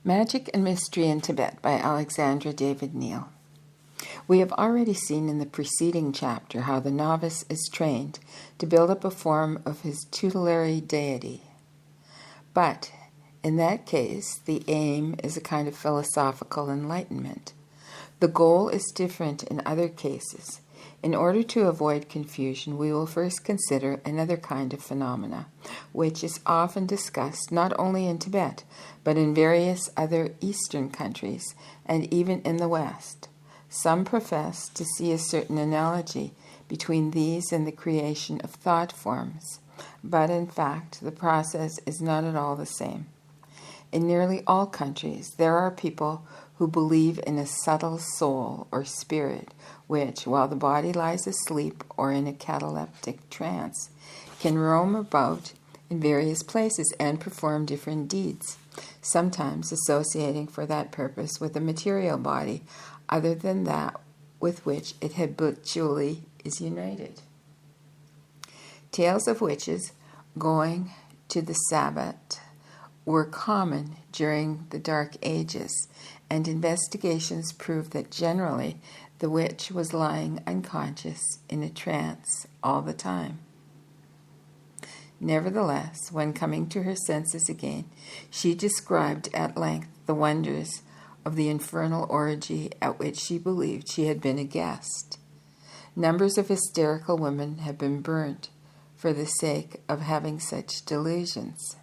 Magic and Mystery in Tibet by Alexandra David-Neel. We have already seen in the preceding chapter how the novice is trained to build up a form of his tutelary deity. But in that case, the aim is a kind of philosophical enlightenment. The goal is different in other cases. In order to avoid confusion, we will first consider another kind of phenomena, which is often discussed not only in Tibet, but in various other Eastern countries, and even in the West. Some profess to see a certain analogy between these and the creation of thought forms, but in fact, the process is not at all the same. In nearly all countries, there are people who believe in a subtle soul or spirit, which, while the body lies asleep or in a cataleptic trance, can roam about in various places and perform different deeds, sometimes associating for that purpose with a material body other than that with which it habitually is united. Tales of witches going to the Sabbat were common during the Dark Ages, and investigations proved that generally the witch was lying unconscious in a trance all the time. Nevertheless, when coming to her senses again, she described at length the wonders of the infernal orgy at which she believed she had been a guest. Numbers of hysterical women have been burnt for the sake of having such delusions.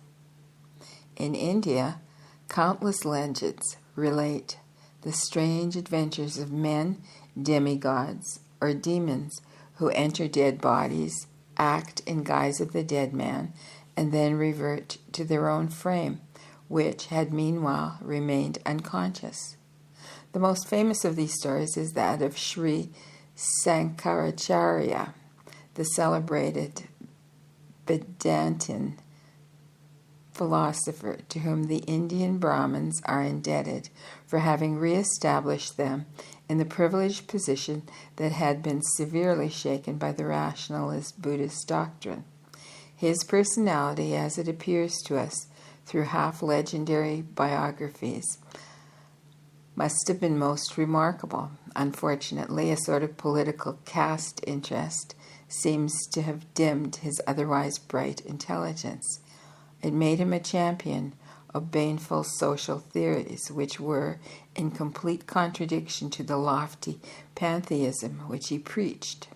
In India, countless legends relate the strange adventures of men, demigods, or demons who enter dead bodies, act in guise of the dead man, and then revert to their own frame, which had meanwhile remained unconscious. The most famous of these stories is that of Sri Sankaracharya, the celebrated Vedantin philosopher to whom the Indian Brahmins are indebted for having re-established them in the privileged position that had been severely shaken by the rationalist Buddhist doctrine. His personality, as it appears to us through half-legendary biographies, must have been most remarkable. Unfortunately, a sort of political caste interest seems to have dimmed his otherwise bright intelligence. It made him a champion of baneful social theories, which were in complete contradiction to the lofty pantheism which he preached.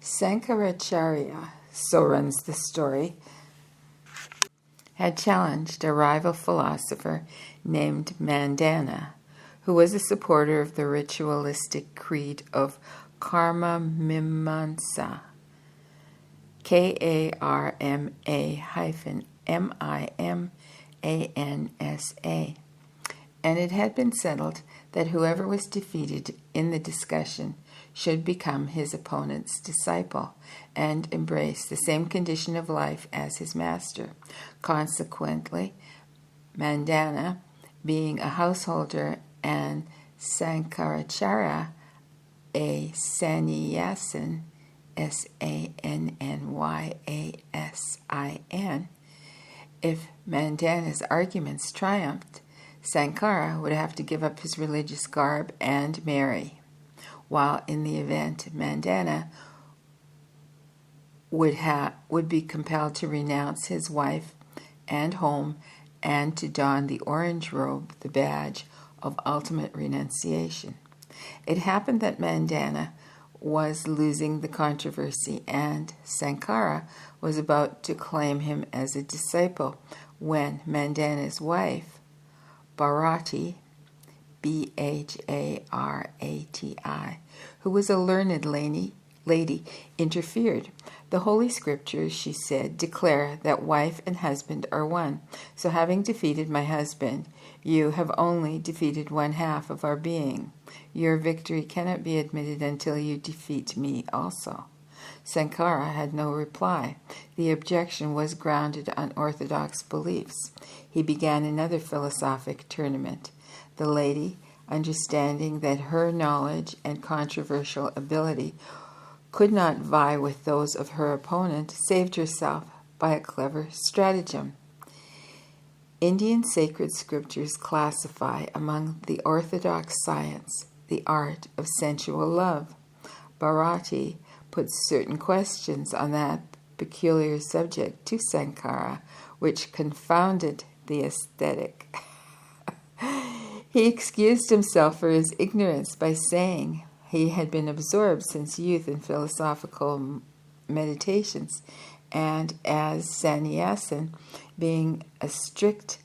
Sankaracharya, so runs the story, had challenged a rival philosopher named Mandana, who was a supporter of the ritualistic creed of Karma Mimamsa, Karma-Mimansa, and it had been settled that whoever was defeated in the discussion should become his opponent's disciple and embrace the same condition of life as his master. Consequently, Mandana, being a householder, and Sankaracharya, a sannyasin, Sannyasin, if Mandana's arguments triumphed, Sankara would have to give up his religious garb and marry, while in the event Mandana would be compelled to renounce his wife and home and to don the orange robe, the badge of ultimate renunciation. It happened that Mandana was losing the controversy, and Sankara was about to claim him as a disciple when Mandana's wife, Bharati, Bharati, who was a learned lady, interfered. The Holy Scriptures, she said, declare that wife and husband are one. So having defeated my husband, you have only defeated one half of our being. Your victory cannot be admitted until you defeat me also. Sankara had no reply. The objection was grounded on orthodox beliefs. He began another philosophic tournament. The lady, understanding that her knowledge and controversial ability could not vie with those of her opponent, saved herself by a clever stratagem. Indian sacred scriptures classify among the orthodox science the art of sensual love. Bharati puts certain questions on that peculiar subject to Sankara, which confounded the aesthetic. He excused himself for his ignorance by saying he had been absorbed since youth in philosophical meditations, and as sannyasin, being a strict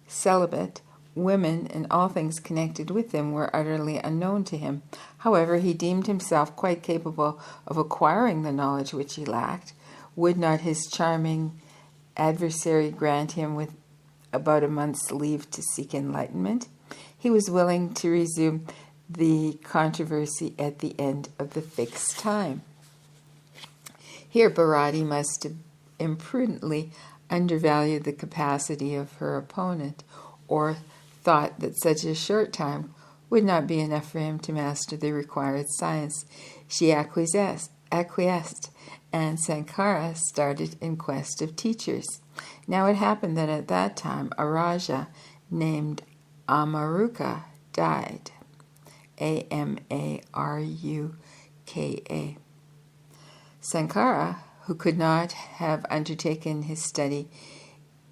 celibate, women and all things connected with them were utterly unknown to him. However, he deemed himself quite capable of acquiring the knowledge which he lacked. Would not his charming adversary grant him with about a month's leave to seek enlightenment? He was willing to resume the controversy at the end of the fixed time. Here Bharati must have imprudently undervalued the capacity of her opponent, or thought that such a short time would not be enough for him to master the required science. She acquiesced, and Sankara started in quest of teachers. Now it happened that at that time a Raja named Amaruka died. Amaruka. Sankara, who could not have undertaken his study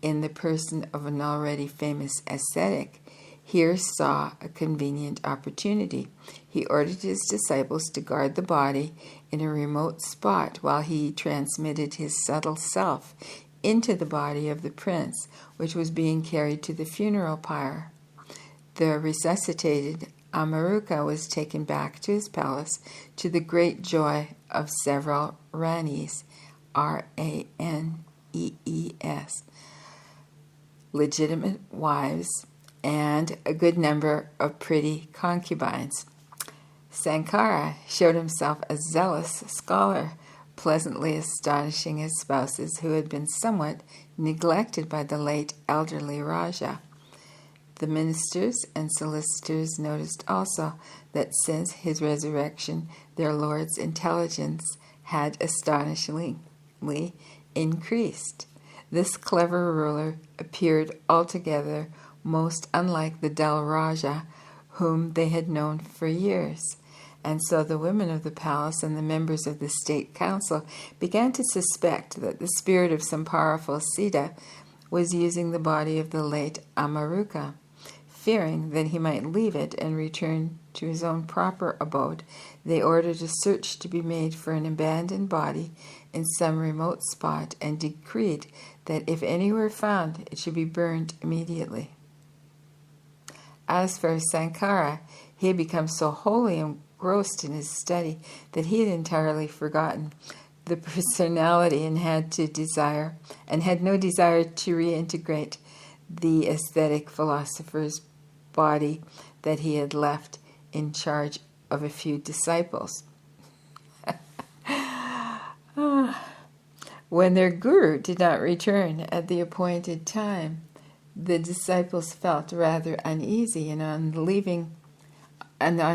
in the person of an already famous ascetic, here saw a convenient opportunity. He ordered his disciples to guard the body in a remote spot while he transmitted his subtle self into the body of the prince, which was being carried to the funeral pyre. The resuscitated Amaruka was taken back to his palace to the great joy of several Ranis, Ranees, legitimate wives, and a good number of pretty concubines. Sankara showed himself a zealous scholar, pleasantly astonishing his spouses, who had been somewhat neglected by the late elderly Raja. The ministers and solicitors noticed also that since his resurrection, their lord's intelligence had astonishingly increased. This clever ruler appeared altogether most unlike the dull Raja whom they had known for years. And so the women of the palace and the members of the state council began to suspect that the spirit of some powerful Siddha was using the body of the late Amaruka. Fearing that he might leave it and return to his own proper abode, they ordered a search to be made for an abandoned body in some remote spot, and decreed that if any were found, it should be burned immediately. As for Sankara, he had become so wholly engrossed in his study that he had entirely forgotten the personality and had no desire to reintegrate the aesthetic philosopher's body that he had left in charge of a few disciples. When their guru did not return at the appointed time, the disciples felt rather uneasy, and on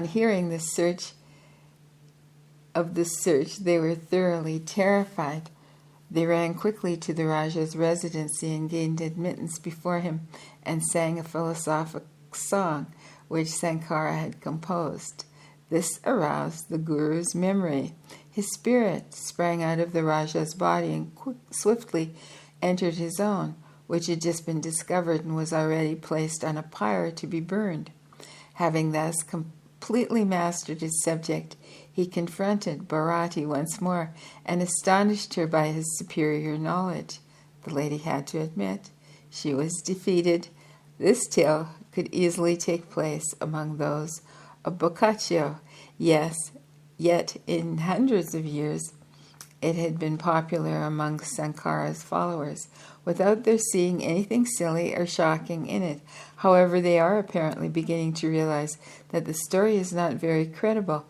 hearing the search, they were thoroughly terrified. They ran quickly to the Raja's residency and gained admittance before him, and sang a philosophic song which Sankara had composed. This aroused the Guru's memory. His spirit sprang out of the Raja's body and swiftly entered his own, which had just been discovered and was already placed on a pyre to be burned. Having thus completely mastered his subject, he confronted Bharati once more and astonished her by his superior knowledge. The lady had to admit she was defeated. This tale could easily take place among those of Boccaccio. Yes, yet in hundreds of years it had been popular among Sankara's followers, without their seeing anything silly or shocking in it. However, they are apparently beginning to realize that the story is not very credible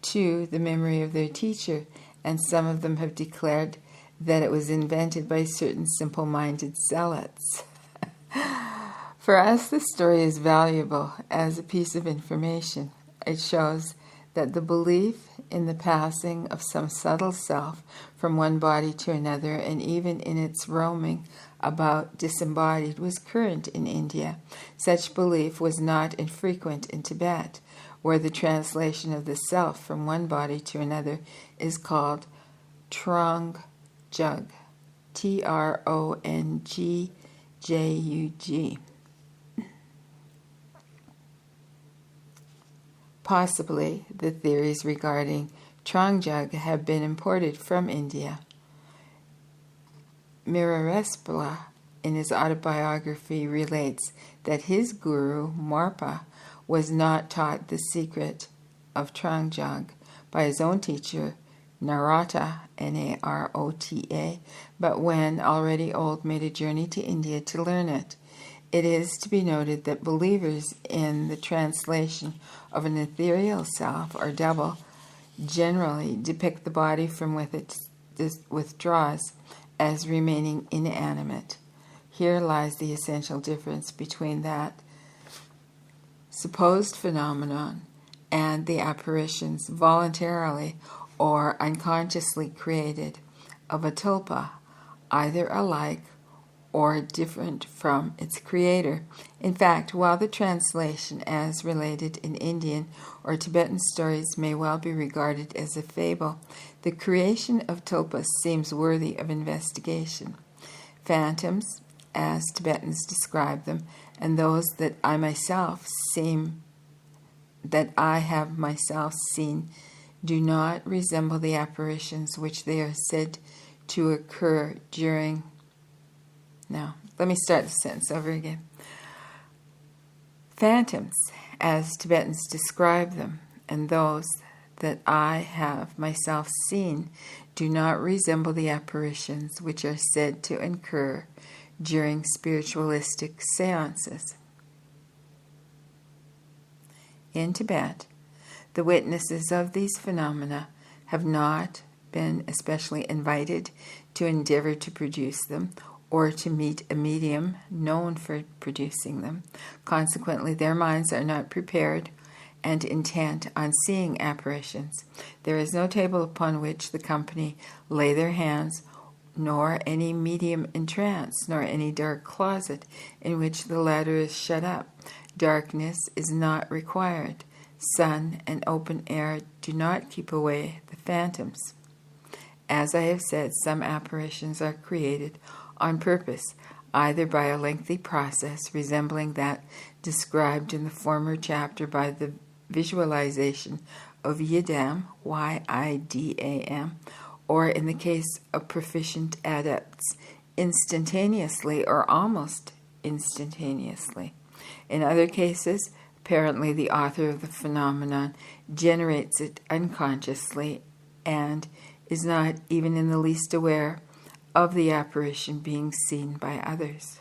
to the memory of their teacher, and some of them have declared that it was invented by certain simple-minded zealots. For us, the story is valuable as a piece of information. It shows that the belief in the passing of some subtle self from one body to another, and even in its roaming about disembodied, was current in India. Such belief was not infrequent in Tibet, where the translation of the self from one body to another is called Trang Jug, Trongjug. Possibly the theories regarding Trangjug have been imported from India. Mirarespla, in his autobiography, relates that his guru, Marpa, was not taught the secret of Trangjug by his own teacher, Narota, Narota, but when already old made a journey to India to learn it. It is to be noted that believers in the translation of an ethereal self or double generally depict the body from which it withdraws as remaining inanimate. Here lies the essential difference between that supposed phenomenon and the apparitions voluntarily or unconsciously created of a tulpa, either alike or different from its creator. In fact, while the translation as related in Indian or Tibetan stories may well be regarded as a fable, the creation of tulpas seems worthy of investigation. Phantoms, as Tibetans describe them, and those that I have myself seen, do not resemble the apparitions which they are said to occur during. Now, let me start the sentence over again. Phantoms, as Tibetans describe them, and those that I have myself seen, do not resemble the apparitions which are said to occur during spiritualistic seances. In Tibet, the witnesses of these phenomena have not been especially invited to endeavor to produce them or to meet a medium known for producing them. Consequently, their minds are not prepared and intent on seeing apparitions. There is no table upon which the company lay their hands, nor any medium in trance, nor any dark closet in which the latter is shut up. Darkness is not required. Sun and open air do not keep away the phantoms. As I have said, some apparitions are created on purpose, either by a lengthy process resembling that described in the former chapter by the visualization of Yidam, Y-I-D-A-M, or in the case of proficient adepts, instantaneously or almost instantaneously. In other cases, apparently the author of the phenomenon generates it unconsciously and is not even in the least aware of the apparition being seen by others.